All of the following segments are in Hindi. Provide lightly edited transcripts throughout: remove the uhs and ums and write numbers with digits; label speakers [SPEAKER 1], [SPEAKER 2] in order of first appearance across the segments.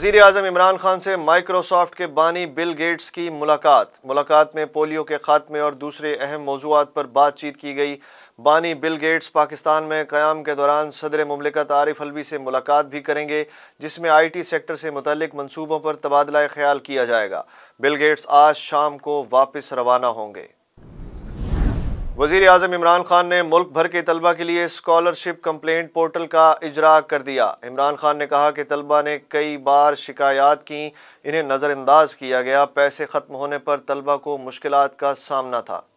[SPEAKER 1] वज़ीर आज़म इमरान खान से माइक्रोसॉफ्ट के बानी बिल गेट्स की मुलाकात में पोलियो के खात्मे और दूसरे अहम मौज़ूआत पर बातचीत की गई। बानी बिल गेट्स पाकिस्तान में क़याम के दौरान सदर मुमलिकत आरिफ अलवी से मुलाकात भी करेंगे, जिसमें IT सेक्टर से मुतल्लिक मंसूबों पर तबादला ख्याल किया जाएगा। बिल गेट्स आज शाम को वापस रवाना होंगे। वज़ीर आज़म इमरान खान ने मुल्क भर के तलबा के लिए स्कॉलरशिप कंप्लेंट पोर्टल का इजरा कर दिया। इमरान खान ने कहा कि तलबा ने कई बार शिकायत की, इन्हें नज़रअंदाज किया गया। पैसे ख़त्म होने पर तलबा को मुश्किलात का सामना था।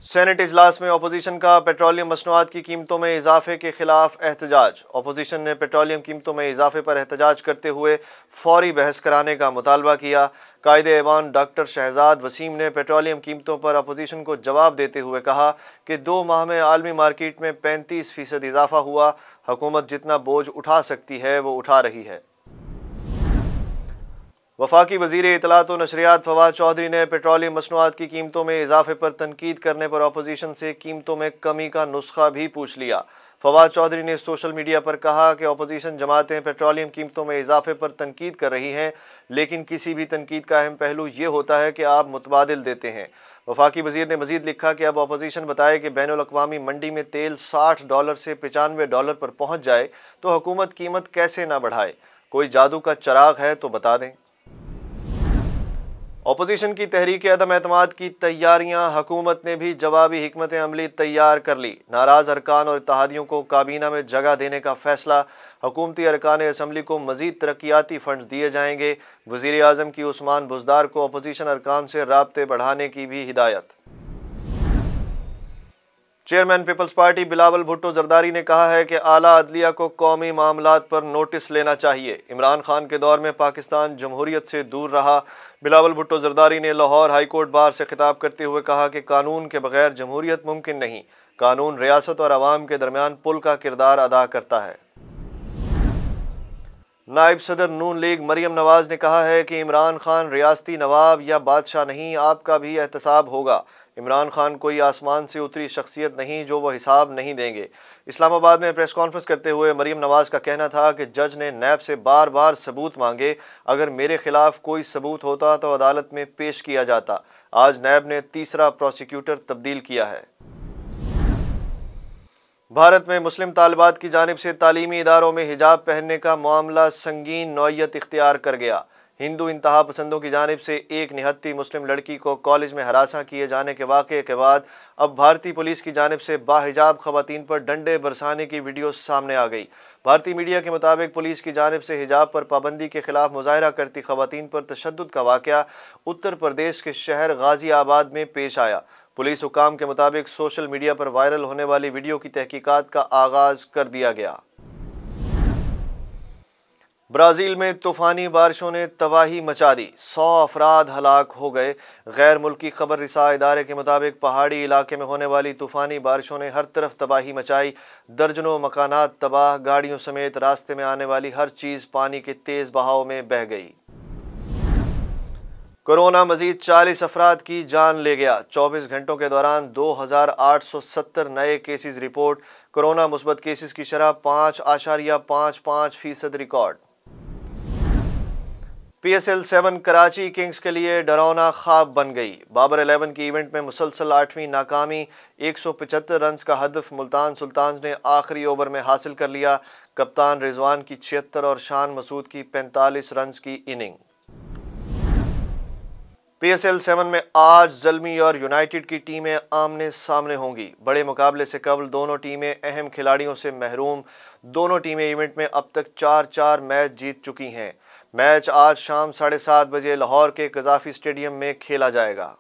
[SPEAKER 1] सेनेट इजलास में अपोजिशन का पेट्रोलियम मसनूआत की कीमतों में इजाफे के खिलाफ एहतजाज। अपोजिशन ने पेट्रोलियम कीमतों में इजाफे पर एहतजाज करते हुए फौरी बहस कराने का मुतालबा किया। कायदे-ए-ऐवान डॉक्टर शहजाद वसीम ने पेट्रोलियम कीमतों पर अपोजिशन को जवाब देते हुए कहा कि 2 माह में आलमी मार्केट में 35% इजाफा हुआ। हुकूमत जितना बोझ उठा सकती है वो उठा रही है। वफाकी वज़ीर इत्तलात व नशरियात फवाद चौधरी ने पेट्रोलियम मसनूआत की कीमतों में इजाफे पर तनकीद करने पर अपोजिशन से कीमतों में कमी का नुस्खा भी पूछ लिया। फवाद चौधरी ने सोशल मीडिया पर कहा कि अपोजिशन जमातें पेट्रोलियम कीमतों में इजाफे पर तनकीद कर रही हैं, लेकिन किसी भी तनकीद का अहम पहलू ये होता है कि आप मुतबादिल देते हैं। वफाकी वज़ीर ने मज़ीद लिखा कि अब अपोजिशन बताए कि बैनुल-अक़वामी मंडी में तेल $60 से $95 पर पहुँच जाए तो हुकूमत कीमत कैसे ना बढ़ाए। कोई जादू का चिराग है तो बता दें। अपोजिशन की तहरीक अदम एतमाद की तैयारियां, हुकूमत ने भी जवाबी हिकमत अमली तैयार कर ली। नाराज अरकान और इत्तेहादियों को काबीना में जगह देने का फैसला। हुकूमती अरकान असम्बली को मजीद तरक्याती फंड्स दिए जाएंगे। वज़ीर आज़म की उस्मान बुज़दार को अपोजिशन अरकान से राब्ते बढ़ाने की भी हिदायत। Chairman People's party Bilawal Bhutto Zardari ने कहा है कि आला अदलिया को कौमी मामलात पर नोटिस लेना चाहिए। इमरान खान के दौर में पाकिस्तान जमहूरियत से दूर रहा। बिलावल भुट्टो जरदारी ने लाहौर हाई कोर्ट बार से खिताब करते हुए कहा कि कानून के बगैर जमहूरियत मुमकिन नहीं। कानून रियासत और अवाम के दरमियान पुल का किरदार अदा करता है। नायब सदर नून लीग मरियम नवाज ने कहा है कि इमरान खान रियासती नवाब या बादशाह नहीं, आपका भी एहतसाब होगा। इमरान खान कोई आसमान से उतरी शख्सियत नहीं जो वह हिसाब नहीं देंगे। इस्लामाबाद में प्रेस कॉन्फ्रेंस करते हुए मरियम नवाज का कहना था कि जज ने नैब से बार बार सबूत मांगे। अगर मेरे खिलाफ कोई सबूत होता तो अदालत में पेश किया जाता। आज नैब ने तीसरा प्रोसिक्यूटर तब्दील किया है। भारत में मुस्लिम तालिबात की जानिब से तालीमी इदारों में हिजाब पहनने का मामला संगीन नौइयत इख्तियार कर गया। हिंदू इंतहा पसंदों की जानिब से एक निहत्ती मुस्लिम लड़की को कॉलेज में हरासा किए जाने के वाक़े के बाद अब भारतीय पुलिस की जानिब से बाहिजाब ख़वातीन पर डंडे बरसाने की वीडियो सामने आ गई। भारतीय मीडिया के मुताबिक पुलिस की जानिब से हिजाब पर पाबंदी के खिलाफ मुजाहरा करती ख़वातीन पर तशद्दुद का वाक़या उत्तर प्रदेश के शहर गाज़ियाबाद में पेश आया। पुलिस हुकाम के मुताबिक सोशल मीडिया पर वायरल होने वाली वीडियो की तहकीकात का आगाज़ कर दिया गया। ब्राज़ील में तूफ़ानी बारिशों ने तबाही मचा दी, 100 अफराद हलाक हो गए। गैर मुल्की खबर रिसा इदारे के मुताबिक पहाड़ी इलाके में होने वाली तूफ़ानी बारिशों ने हर तरफ तबाही मचाई। दर्जनों मकानात तबाह, गाड़ियों समेत रास्ते में आने वाली हर चीज़ पानी के तेज़ बहाव में बह गई। कोरोना मजीद 40 अफराद की जान ले गया। 24 घंटों के दौरान 2870 नए केसेस रिपोर्ट। कोरोना मुस्बत केसेस की शरह 5.55% रिकॉर्ड। PSL 7 कराची किंग्स के लिए डरावना ख्वाब बन गई। बाबर 11 की इवेंट में मुसलसल 8वीं नाकामी। 175 रन का हदफ मुल्तान सुल्तान्स ने आखिरी ओवर में हासिल कर लिया। कप्तान रिजवान की 76 और शान मसूद की 45 रन की इनिंग। PSL 7 में आज ज़ल्मी और यूनाइटेड की टीमें आमने सामने होंगी। बड़े मुकाबले से कबल दोनों टीमें अहम खिलाड़ियों से महरूम। दोनों टीमें इवेंट में अब तक 4-4 मैच जीत चुकी हैं। मैच आज शाम 7:30 बजे लाहौर के कज़ाफ़ी स्टेडियम में खेला जाएगा।